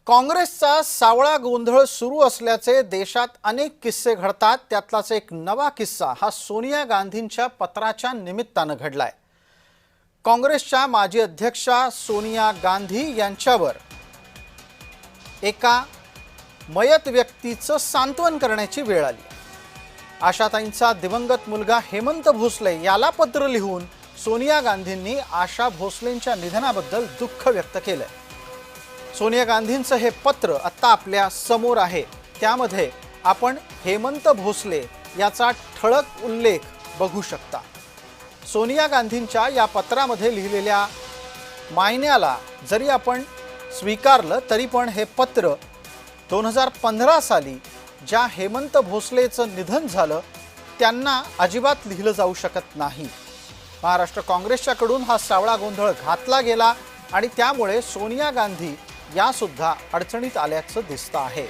काँग्रेसचा सावळा गोंधळ सुरू असल्याचे देशात अनेक किस्से घडतात। त्यातलाच एक नवा किस्सा हा सोनिया गांधींच्या पत्राच्या निमित्ताने घडलाय। काँग्रेसच्या माजी अध्यक्षा सोनिया गांधी यांच्यावर एका मयत व्यक्तीचं सांत्वन करण्याची वेळ आली। आशाताईंचा दिवंगत मुलगा हेमंत भोसले याला पत्र लिहून सोनिया गांधींनी आशा भोसलेंच्या निधनाबद्दल दुःख व्यक्त केलंय। सोनिया गांधींचं हे पत्र आता आपल्या समोर आहे। त्यामध्ये आपण हेमंत भोसले याचा ठळक उल्लेख बघू शकता। सोनिया गांधींच्या या पत्रामध्ये लिहिलेल्या मायन्याला जरी आपण स्वीकारलं तरी पण हे पत्र 2015 साली ज्या हेमंत भोसलेचं निधन झालं त्यांना अजिबात लिहिलं जाऊ शकत नाही। महाराष्ट्र काँग्रेसच्याकडून हा सावळा गोंधळ घातला गेला आणि त्यामुळे सोनिया गांधी या सुद्धा अडचणीत आल्याचं दिसतं आहे।